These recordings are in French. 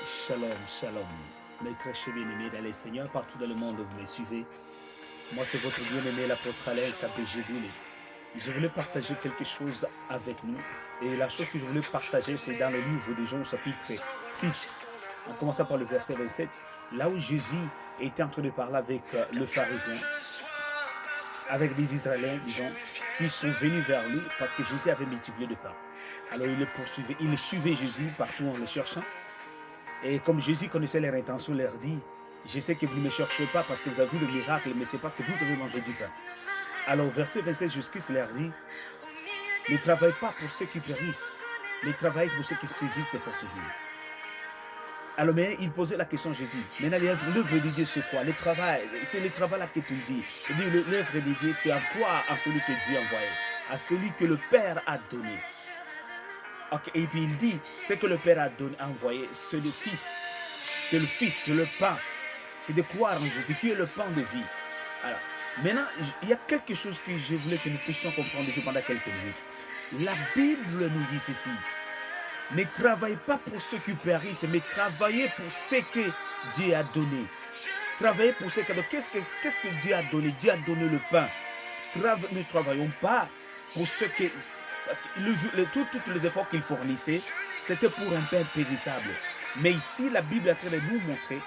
Shalom, shalom. Mes très chers bien-aimés dans les Seigneurs, partout dans le monde où vous me suivez. Moi, c'est votre bien-aimé, l'apôtre Alain KPG Boulé. Je voulais partager quelque chose avec nous. Et la chose que je voulais partager, c'est dans le livre de Jean, chapitre 6. En commençant par le verset 27, là où Jésus était en train de parler avec le pharisien, avec des Israéliens, disons, qui sont venus vers lui parce que Jésus avait multiplié de pain. Alors il le poursuivait, il suivait Jésus partout en le cherchant. Et comme Jésus connaissait leur intention, leur dit, je sais que vous ne me cherchez pas parce que vous avez vu le miracle, mais c'est parce que vous avez mangé du pain. Alors, verset 27, Jésus-Christ leur dit, ne travaillez pas pour ceux qui périssent, mais travaillez pour ceux qui saisissent des porte-jours. Alors, mais il posait la question à Jésus. Maintenant, l'œuvre de Dieu, c'est quoi? Le travail, c'est le travail là que tu dis. L'œuvre de Dieu, c'est à quoi? À celui que Dieu a envoyé, à celui que le Père a donné. Okay. Et puis il dit, ce que le Père a envoyé, c'est le Fils. C'est le Fils, c'est le pain. C'est de croire en Jésus, qui est le pain de vie. Alors, maintenant, il y a quelque chose que je voulais que nous puissions comprendre pendant quelques minutes. La Bible nous dit ceci. Ne travaillez pas pour ceux qui périssent, mais travaillez pour ce que Dieu a donné. Travaillez pour ce que... Qu'est-ce que Dieu a donné? Dieu a donné le pain. Ne travaillons pas pour ce que... Parce que tous les efforts qu'il fournissait, c'était pour un pain périssable. Mais ici, la Bible est en train de nous montrer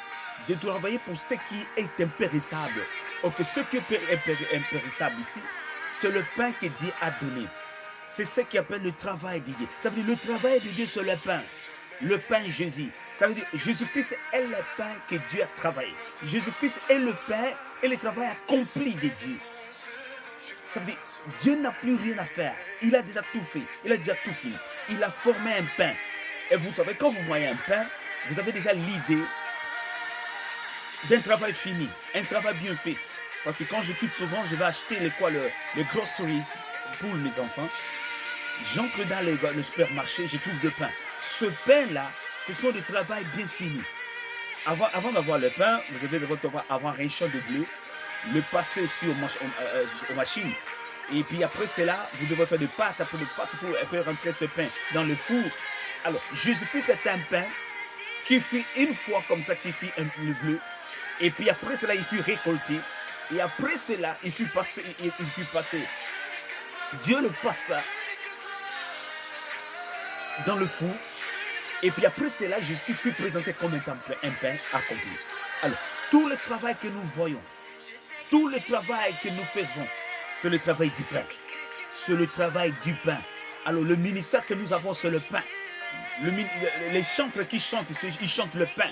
de travailler pour ce qui est impérissable. Ok, ce qui est impérissable ici, c'est le pain que Dieu a donné. C'est ce qu'on appelle le travail de Dieu. Ça veut dire le travail de Dieu, c'est le pain. Le pain Jésus. Ça veut dire Jésus-Christ est le pain que Dieu a travaillé. Jésus-Christ est le pain et le travail accompli de Dieu. Ça veut dire Dieu n'a plus rien à faire. Il a déjà tout fait. Il a déjà tout fini. Il a formé un pain. Et vous savez, quand vous voyez un pain, vous avez déjà l'idée d'un travail fini, un travail bien fait. Parce que quand je quitte souvent, je vais acheter les groceries pour mes enfants. J'entre dans le supermarché, je trouve du pain. Ce pain-là, ce sont des travails bien finis. Avant d'avoir le pain, vous devez avoir un champ de blé, le passer aussi aux machines. Et puis après cela, vous devez faire des pâtes, après des pâtes pour faire rentrer ce pain dans le four. Alors, Jésus-Christ, c'est un pain qui fit une fois comme ça, qui fit le bleu. Et puis après cela, il fut récolté. Et après cela, il fut passé. Dieu le passa dans le four. Et puis après cela, Jésus fut présenté comme un pain accompli. Alors, tout le travail que nous voyons, tout le travail que nous faisons, c'est le travail du pain. C'est le travail du pain. Alors, le ministère que nous avons, c'est le pain. Les chanteurs qui chantent, ils chantent le pain.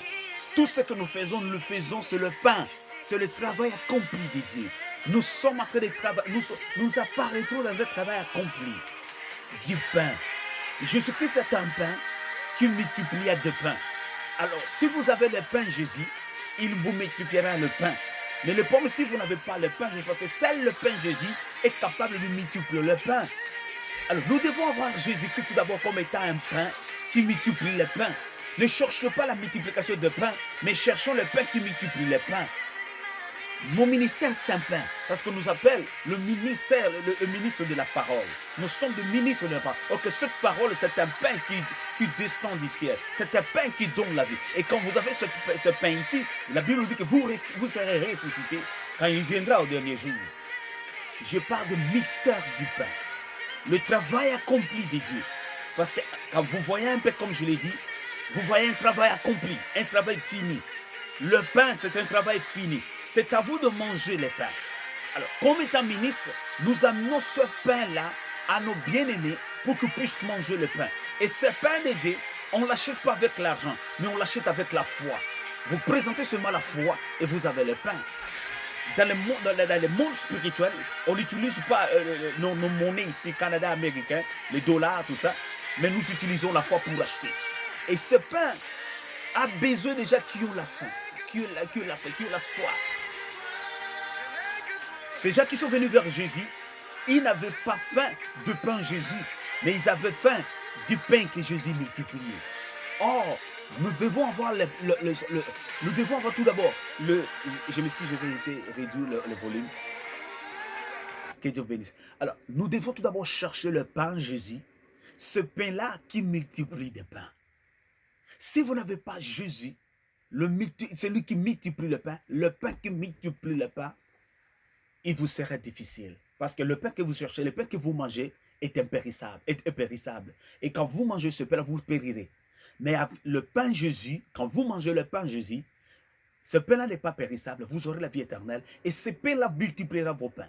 Tout ce que nous le faisons, c'est le pain. C'est le travail accompli de Dieu. Nous sommes en train de travailler, nous apparaîtrons dans un travail accompli du pain. Jésus-Christ est un pain qui multiplia de pain. Alors, si vous avez le pain Jésus, il vous multipliera le pain. Mais le problème, si vous n'avez pas le pain, je pense que seul le pain Jésus est capable de multiplier le pain. Alors, nous devons avoir Jésus-Christ tout d'abord comme étant un pain qui multiplie le pain. Ne cherchez pas la multiplication de pain, mais cherchons le pain qui multiplie le pain. Mon ministère, c'est un pain, parce qu'on nous appelle le ministère, le ministre de la parole. Nous sommes des ministres de la parole. Ok, cette parole, c'est un pain qui descend du ciel. C'est un pain qui donne la vie. Et quand vous avez ce pain ici, la Bible nous dit que vous serez ressuscités quand il viendra au dernier jour. Je parle de mystère du pain. Le travail accompli de Dieu. Parce que quand vous voyez un peu, comme je l'ai dit, vous voyez un travail accompli, un travail fini. Le pain, c'est un travail fini. C'est à vous de manger le pain. Alors, comme étant ministre, nous amenons ce pain-là à nos bien-aimés pour qu'ils puissent manger le pain. Et ce pain de Dieu, on ne l'achète pas avec l'argent, mais on l'achète avec la foi. Vous présentez seulement la foi et vous avez le pain. Dans le monde spirituel, on n'utilise pas nos monnaies ici, Canada, américain, les dollars, tout ça, mais nous utilisons la foi pour acheter. Et ce pain a besoin déjà qui ont la faim, qui ont la soif. Ces gens qui sont venus vers Jésus, ils n'avaient pas faim de pain Jésus, mais ils avaient faim du pain que Jésus multipliait. Or, nous devons avoir nous devons avoir tout d'abord je m'excuse, je vais essayer de réduire le volume. Que Dieu bénisse. Alors, nous devons tout d'abord chercher le pain Jésus, ce pain-là qui multiplie des pains. Si vous n'avez pas Jésus, celui qui multiplie le pain qui multiplie le pain, il vous sera difficile. Parce que le pain que vous cherchez, le pain que vous mangez est impérissable. Et quand vous mangez ce pain, vous périrez. Mais le pain Jésus, quand vous mangez le pain Jésus, ce pain-là n'est pas périssable. Vous aurez la vie éternelle. Et ce pain-là multipliera vos pains.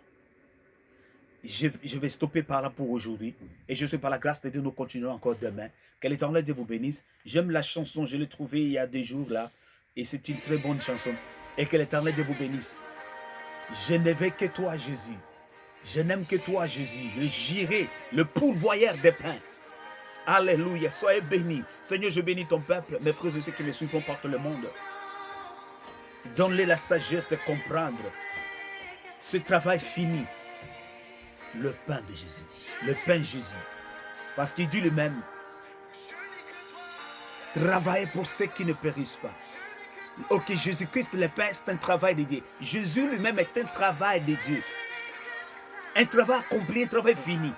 Je vais stopper par là pour aujourd'hui. Et je suis par la grâce de Dieu, nous continuerons encore demain. Que l'Éternel Dieu vous bénisse. J'aime la chanson, je l'ai trouvée il y a des jours là. Et c'est une très bonne chanson. Et que l'Éternel Dieu vous bénisse. Je ne vais que toi, Jésus. Je n'aime que toi, Jésus. Le j'irai, le pourvoyeur des pains. Alléluia, soyez bénis. Seigneur, je bénis ton peuple, mes frères et ceux qui me suivent partout le monde. Donne-les la sagesse de comprendre ce travail fini. Le pain de Jésus, le pain Jésus. Parce qu'il dit lui-même, travaillez pour ceux qui ne périssent pas. Ok, Jésus-Christ, le pain, c'est un travail de Dieu. Jésus lui-même est un travail de Dieu. Un travail accompli, un travail fini.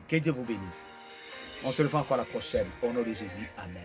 Que Dieu vous bénisse. On se revoit encore la prochaine. Au nom de Jésus. Amen.